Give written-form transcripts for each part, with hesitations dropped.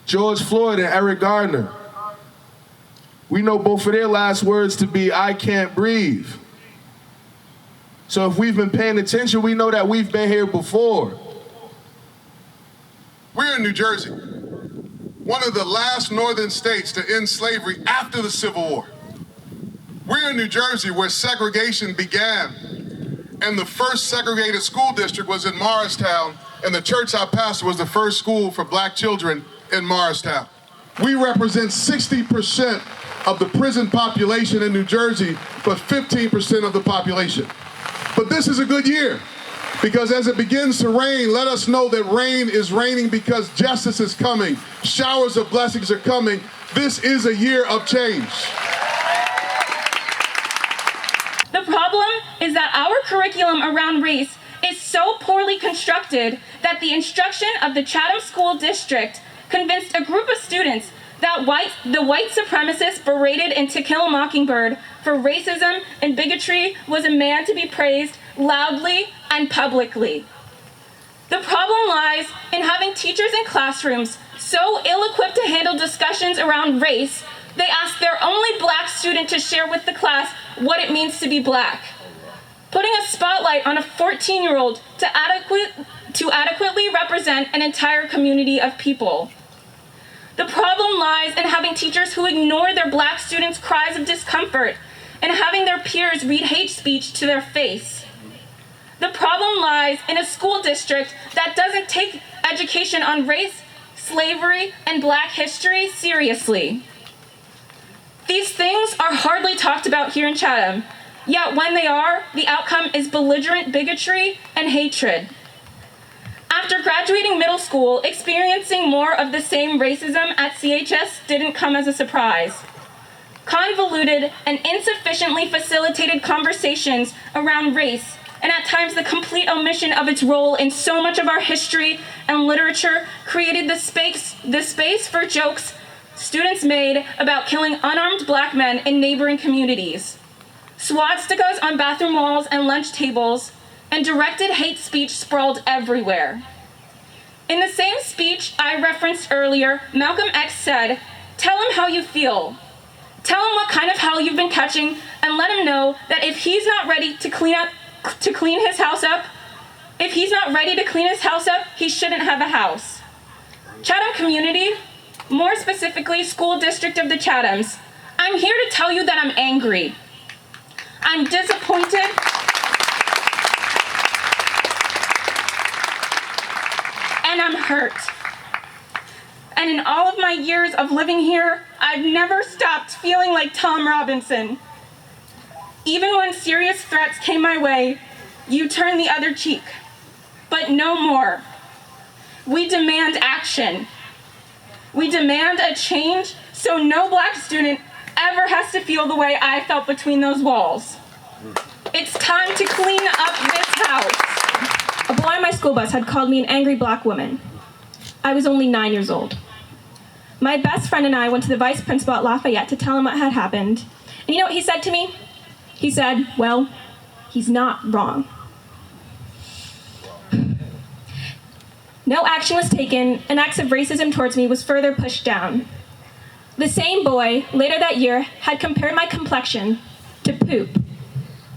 George Floyd and Eric Gardner. We know both of their last words to be, "I can't breathe." So if we've been paying attention, we know that we've been here before. We're in New Jersey, one of the last northern states to end slavery after the Civil War. We're in New Jersey where segregation began, and the first segregated school district was in Morristown, and the church I pastored was the first school for black children in Morristown. We represent 60% of the prison population in New Jersey, but 15% of the population. But this is a good year, because as it begins to rain, let us know that rain is raining because justice is coming. Showers of blessings are coming. This is a year of change. The problem is that our curriculum around race is so poorly constructed that the instruction of the Chatham School District convinced a group of students that the white supremacist berated in To Kill a Mockingbird for racism and bigotry was a man to be praised loudly and publicly. The problem lies in having teachers in classrooms so ill-equipped to handle discussions around race, they ask their only black student to share with the class what it means to be black. Putting a spotlight on a 14-year-old to adequately represent an entire community of people. The problem lies in having teachers who ignore their black students' cries of discomfort and having their peers read hate speech to their face. The problem lies in a school district that doesn't take education on race, slavery, and black history seriously. These things are hardly talked about here in Chatham, yet when they are, the outcome is belligerent bigotry and hatred. After graduating middle school, experiencing more of the same racism at CHS didn't come as a surprise. Convoluted and insufficiently facilitated conversations around race, and at times the complete omission of its role in so much of our history and literature, created the space for jokes students made about killing unarmed black men in neighboring communities, swastikas on bathroom walls and lunch tables, and directed hate speech sprawled everywhere. In the same speech I referenced earlier, Malcolm X said, "Tell him how you feel. Tell him what kind of hell you've been catching, and let him know that if he's not ready to clean his house up, he shouldn't have a house." Chatham community, more specifically School District of the Chathams, I'm here to tell you that I'm angry. I'm disappointed. And I'm hurt. And in all of my years of living here, I've never stopped feeling like Tom Robinson. Even when serious threats came my way, you turned the other cheek. But no more. We demand action. We demand a change so no black student ever has to feel the way I felt between those walls. It's time to clean up this house. A boy on my school bus had called me an angry black woman. I was only 9 years old. My best friend and I went to the vice principal at Lafayette to tell him what had happened. And you know what he said to me? He said, "Well, he's not wrong." No action was taken, and acts of racism towards me was further pushed down. The same boy, later that year, had compared my complexion to poop.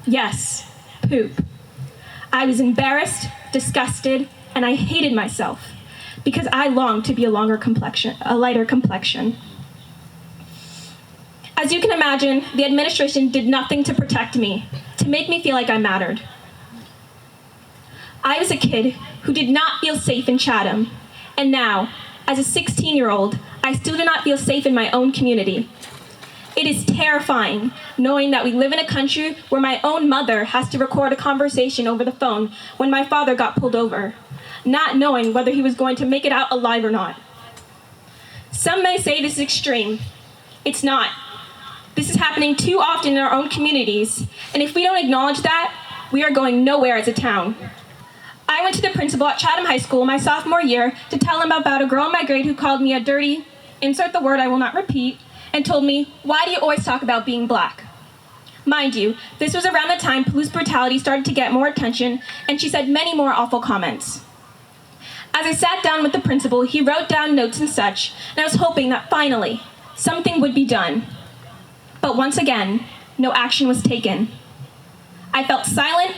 Yes, poop. I was embarrassed, disgusted, and I hated myself because I longed to be a lighter complexion. As you can imagine, the administration did nothing to protect me, to make me feel like I mattered. I was a kid who did not feel safe in Chatham, and now, as a 16-year-old, I still do not feel safe in my own community. It is terrifying knowing that we live in a country where my own mother has to record a conversation over the phone when my father got pulled over, not knowing whether he was going to make it out alive or not. Some may say this is extreme. It's not. This is happening too often in our own communities, and if we don't acknowledge that, we are going nowhere as a town. I went to the principal at Chatham High School my sophomore year to tell him about a girl in my grade who called me a dirty, insert the word I will not repeat, and told me, "Why do you always talk about being black?" Mind you, this was around the time police brutality started to get more attention, and she said many more awful comments. As I sat down with the principal, he wrote down notes and such, and I was hoping that finally, something would be done. But once again, no action was taken. I felt silent,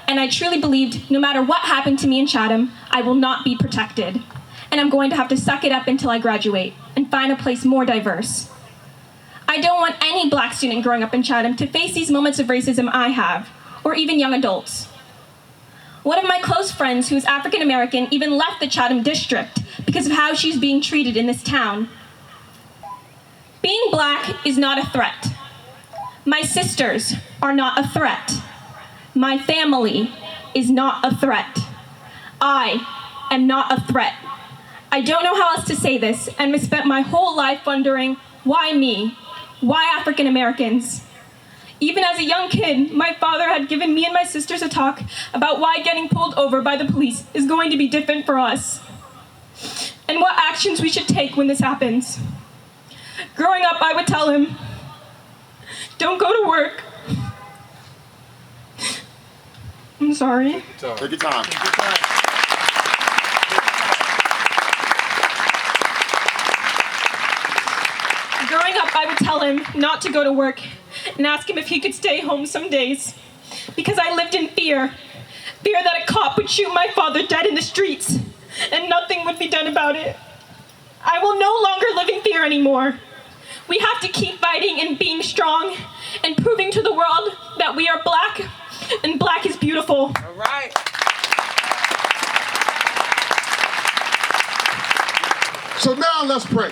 and I truly believed no matter what happened to me in Chatham, I will not be protected. And I'm going to have to suck it up until I graduate and find a place more diverse. I don't want any Black student growing up in Chatham to face these moments of racism I have, or even young adults. One of my close friends, who is African American, even left the Chatham district because of how she's being treated in this town. Being Black is not a threat. My sisters are not a threat. My family is not a threat. I am not a threat. I don't know how else to say this, and I spent my whole life wondering, why me? Why African Americans? Even as a young kid, my father had given me and my sisters a talk about why getting pulled over by the police is going to be different for us, and what actions we should take when this happens. Growing up, I would tell him, don't go to work. I'm sorry. Take your time. Growing up, I would tell him not to go to work and ask him if he could stay home some days, because I lived in fear that a cop would shoot my father dead in the streets and nothing would be done about it. I will no longer live in fear anymore. We have to keep fighting and being strong and proving to the world that we are Black and Black is beautiful. All right. So now let's pray.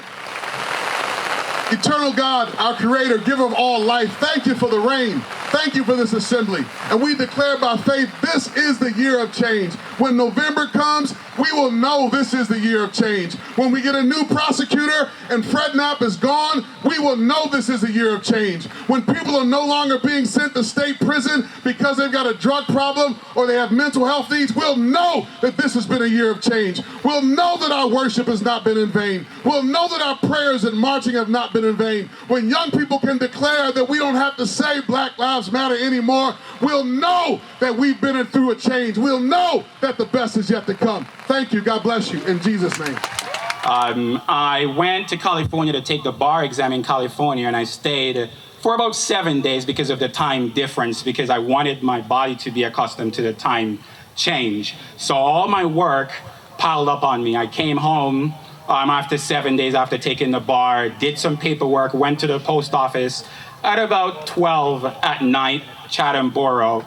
Eternal God, our Creator, giver of all life, thank you for the rain. Thank you for this assembly. And we declare by faith, this is the year of change. When November comes, we will know this is the year of change. When we get a new prosecutor and Fred Knapp is gone, we will know this is a year of change. When people are no longer being sent to state prison because they've got a drug problem or they have mental health needs, we'll know that this has been a year of change. We'll know that our worship has not been in vain. We'll know that our prayers and marching have not been in vain. When young people can declare that we don't have to say Black Lives Matter anymore, we'll know that we've been through a change. We'll know that the best is yet to come. Thank you. God bless you. In Jesus' name. I went to California to take the bar exam in California, and I stayed for about 7 days because of the time difference, because I wanted my body to be accustomed to the time change. So all my work piled up on me. I came home after 7 days after taking the bar, did some paperwork, went to the post office at about 12 at night, Chatham Borough,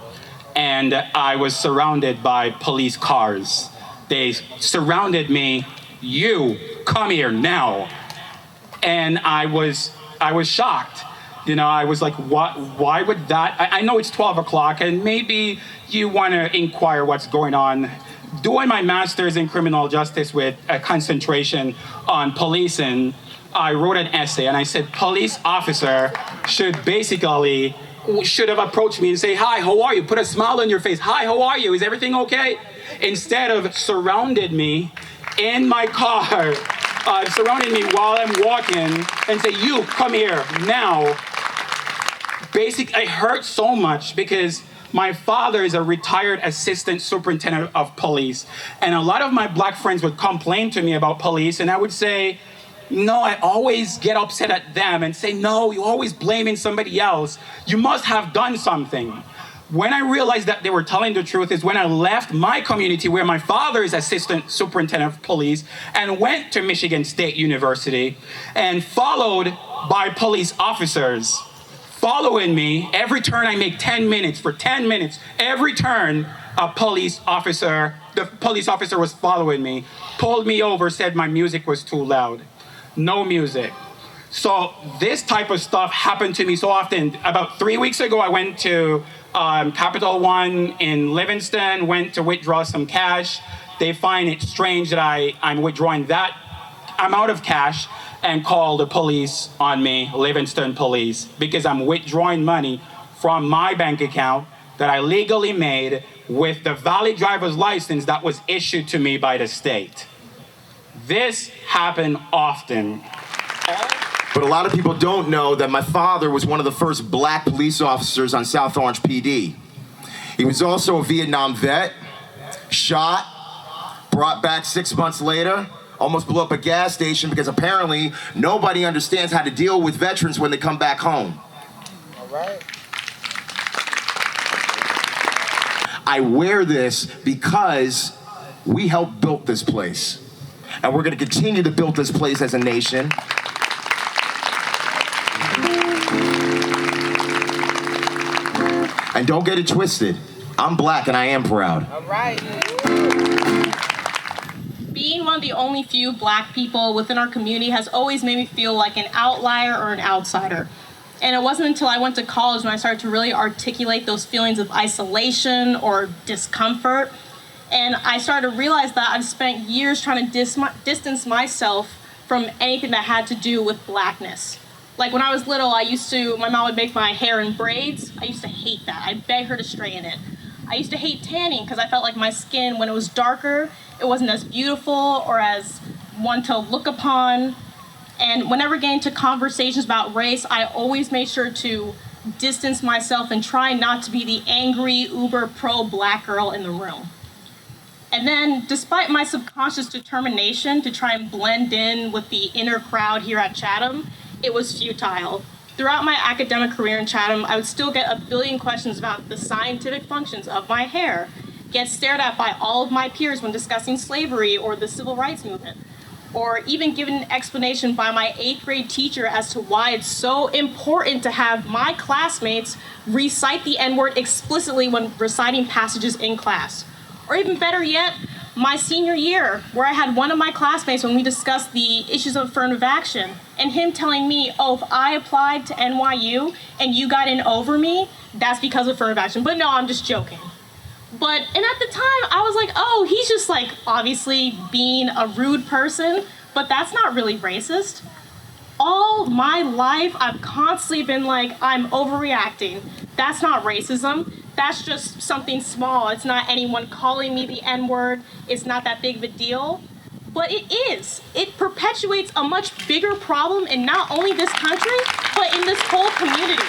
and I was surrounded by police cars. They surrounded me. You, come here now. And I was shocked. You know, I was like, what? Why would that? I know it's 12 o'clock and maybe you want to inquire what's going on. Doing my master's in criminal justice with a concentration on policing, I wrote an essay and I said, police officer should have approached me and say, hi, how are you? Put a smile on your face. Hi, how are you? Is everything okay? Instead of surrounded me in my car, surrounding me while I'm walking and say, you, come here now. Basically, it hurt so much because my father is a retired assistant superintendent of police. And a lot of my Black friends would complain to me about police, and I would say, no, I always get upset at them and say, no, you're always blaming somebody else. You must have done something. When I realized that they were telling the truth is when I left my community where my father is assistant superintendent of police and went to Michigan State University and followed by police officers following me. Every turn I make 10 minutes, for 10 minutes, every turn the police officer was following me, pulled me over, said my music was too loud. No music. So this type of stuff happened to me so often. About 3 weeks ago, I went to Capital One in Livingston, went to withdraw some cash. They find it strange that I'm withdrawing that amount of cash and call the police on me, Livingston police, because I'm withdrawing money from my bank account that I legally made with the valid driver's license that was issued to me by the state. This happened often. But a lot of people don't know that my father was one of the first Black police officers on South Orange PD. He was also a Vietnam vet, shot, brought back 6 months later, almost blew up a gas station because apparently nobody understands how to deal with veterans when they come back home. All right. I wear this because we helped build this place. And we're going to continue to build this place as a nation. And don't get it twisted. I'm black and I am proud. All right. Being one of the only few black people within our community has always made me feel like an outlier or an outsider. And it wasn't until I went to college when I started to really articulate those feelings of isolation or discomfort. And I started to realize that I've spent years trying to distance myself from anything that had to do with blackness. Like when I was little, my mom would make my hair in braids. I used to hate that. I'd beg her to straighten it. I used to hate tanning because I felt like my skin, when it was darker, it wasn't as beautiful or as one to look upon. And whenever getting into conversations about race, I always made sure to distance myself and try not to be the angry, uber pro-black girl in the room. And then, despite my subconscious determination to try and blend in with the inner crowd here at Chatham, it was futile. Throughout my academic career in Chatham, I would still get a billion questions about the scientific functions of my hair, get stared at by all of my peers when discussing slavery or the civil rights movement, or even given an explanation by my 8th grade teacher as to why it's so important to have my classmates recite the N-word explicitly when reciting passages in class. Or even better yet, my senior year, where I had one of my classmates when we discussed the issues of affirmative action, and him telling me, oh, if I applied to NYU and you got in over me, that's because of affirmative action. But no, I'm just joking. And at the time, I was like, oh, he's just like obviously being a rude person, but that's not really racist. All my life, I've constantly been like, I'm overreacting. That's not racism. That's just something small. It's not anyone calling me the N-word. It's not that big of a deal. But it is. It perpetuates a much bigger problem in not only this country, but in this whole community.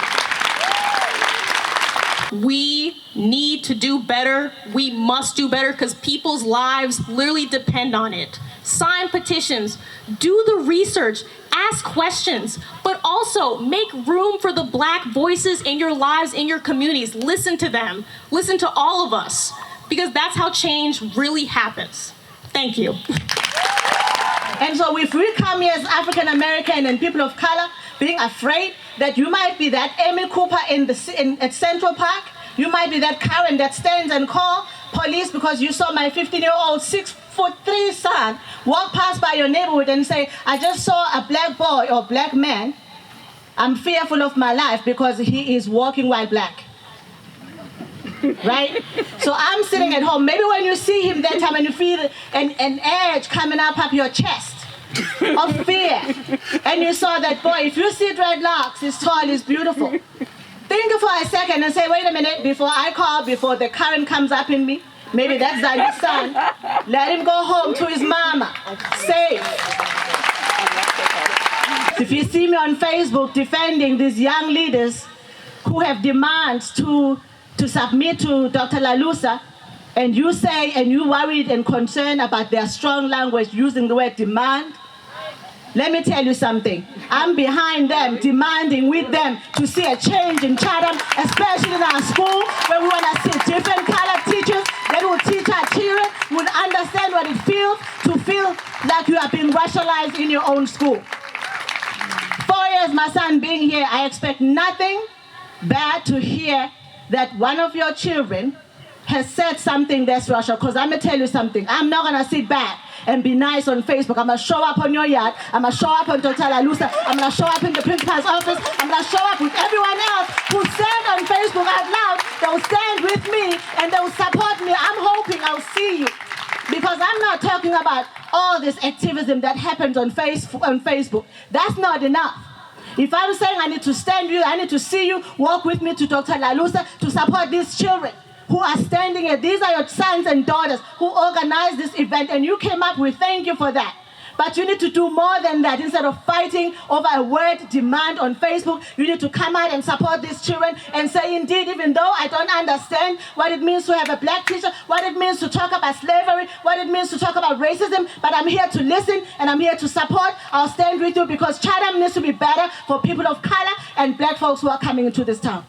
We need to do better. We must do better because people's lives literally depend on it. Sign petitions, do the research, ask questions, but also make room for the black voices in your lives, in your communities. Listen to them. Listen to all of us, because that's how change really happens. Thank you. And so if we come here as African American and people of color, being afraid that you might be that Amy Cooper at Central Park, you might be that Karen that stands and call police because you saw my 15-year-old 6'3" son walk past by your neighborhood and say, I just saw a black boy or black man. I'm fearful of my life because he is walking while black. Right? So I'm sitting at home. Maybe when you see him that time and you feel an edge coming up your chest of fear. And you saw that boy, if you see dreadlocks, he's tall, he's beautiful. Think for a second and say, wait a minute, before I call, before the current comes up in me, maybe that's Zandie's son, let him go home to his mama, safe. If you see me on Facebook defending these young leaders who have demands to submit to Dr. Lalusa, and you say, and you worried and concerned about their strong language using the word demand, let me tell you something. I'm behind them, demanding with them to see a change in Chatham, especially in our school, where we want to see different colored teachers that will teach our children, will understand what it feels to feel like you are being racialized in your own school. 4 years, my son being here, I expect nothing bad to hear that one of your children has said something that's racial, because I'm going to tell you something. I'm not going to sit back and be nice on Facebook. I'm going to show up on your yard. I'm going to show up on Dr. Lalusa. I'm going to show up in the principal's office. I'm going to show up with everyone else who said on Facebook out loud, they'll stand with me and they'll support me. I'm hoping I'll see you. Because I'm not talking about all this activism that happens on Facebook. That's not enough. If I'm saying I need to stand with you, I need to see you, walk with me to Dr. Lalusa to support these children who are standing here. These are your sons and daughters who organized this event, and you came up with thank you for that. But you need to do more than that. Instead of fighting over a word demand on Facebook, you need to come out and support these children and say, indeed, even though I don't understand what it means to have a black teacher, what it means to talk about slavery, what it means to talk about racism, but I'm here to listen and I'm here to support. I'll stand with you because Chatham needs to be better for people of color and black folks who are coming into this town.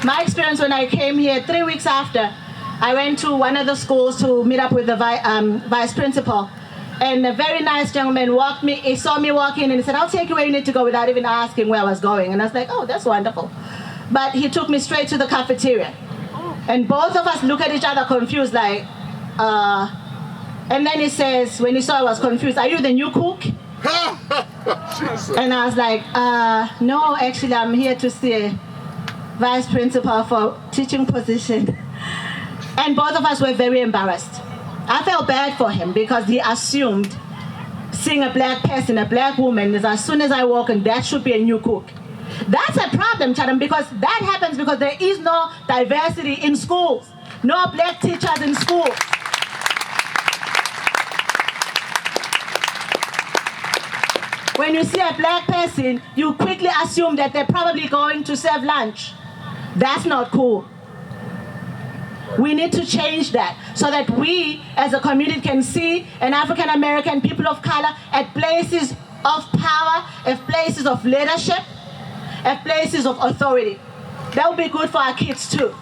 My experience when I came here 3 weeks after, I went to one of the schools to meet up with the vice principal. And a very nice gentleman he saw me walk in and he said, I'll take you where you need to go without even asking where I was going. And I was like, oh, that's wonderful. But he took me straight to the cafeteria. And both of us look at each other confused like, and then he says, when he saw I was confused, are you the new cook? And I was like, no, actually I'm here to see a vice principal for teaching position. And both of us were very embarrassed. I felt bad for him because he assumed seeing a black person, a black woman, is as soon as I walk in, that should be a new cook. That's a problem, Chatham, because that happens because there is no diversity in schools, no black teachers in schools. When you see a black person, you quickly assume that they're probably going to serve lunch. That's not cool. We need to change that so that we as a community can see an African American people of color at places of power, at places of leadership, at places of authority. That would be good for our kids too.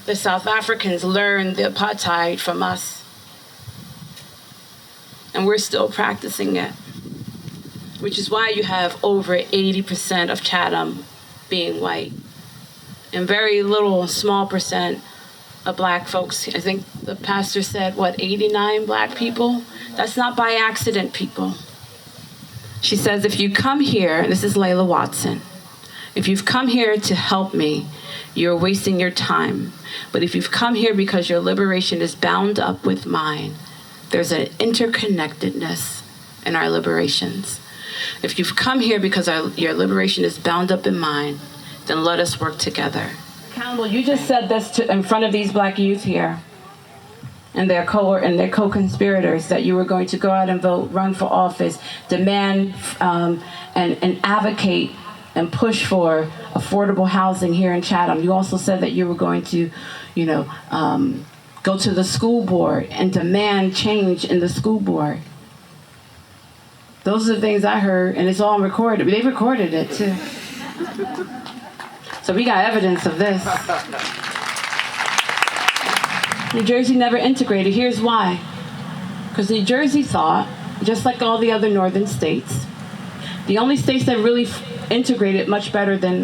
The South Africans learned the apartheid from us, and we're still practicing it, which is why you have over 80% of Chatham being white, and very little, small percent of black folks. I think the pastor said, 89 black people? That's not by accident, people. She says, if you come here, this is Layla Watson, if you've come here to help me, you're wasting your time. But if you've come here because your liberation is bound up with mine, there's an interconnectedness in our liberations. If you've come here because your liberation is bound up in mine, then let us work together. Campbell, you just said this in front of these black youth here and their co-conspirators, that you were going to go out and vote, run for office, demand and advocate and push for affordable housing here in Chatham. You also said that you were going to, go to the school board and demand change in the school board. Those are the things I heard, and it's all recorded. They recorded it, too. So we got evidence of this. New Jersey never integrated. Here's why. Because New Jersey thought, just like all the other northern states, the only states that really integrated much better than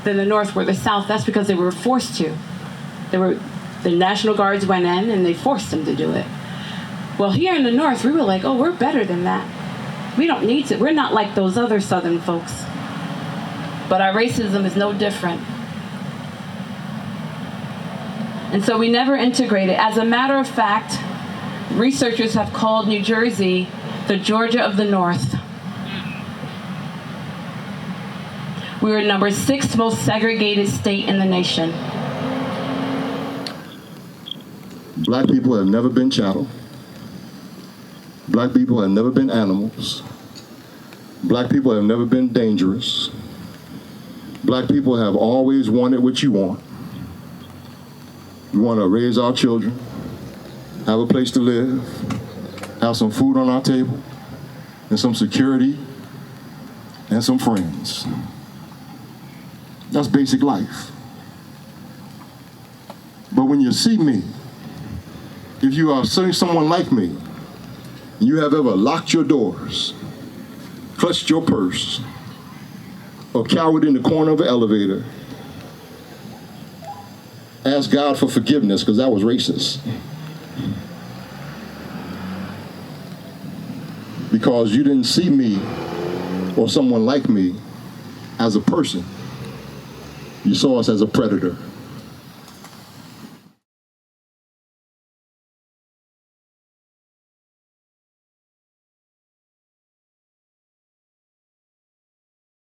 the North were the South. That's because they were forced to. The National Guards went in, and they forced them to do it. Well, here in the North, we were like, oh, we're better than that. We don't need to. We're not like those other Southern folks. But our racism is no different. And so we never integrated. As a matter of fact, researchers have called New Jersey the Georgia of the North. We were number 6th most segregated state in the nation. Black people have never been chattel. Black people have never been animals. Black people have never been dangerous. Black people have always wanted what you want. We want to raise our children, have a place to live, have some food on our table, and some security, and some friends. That's basic life. But when you see me, if you are seeing someone like me, you have ever locked your doors, clutched your purse, or cowered in the corner of an elevator, ask God for forgiveness, because that was racist. Because you didn't see me or someone like me as a person. You saw us as a predator.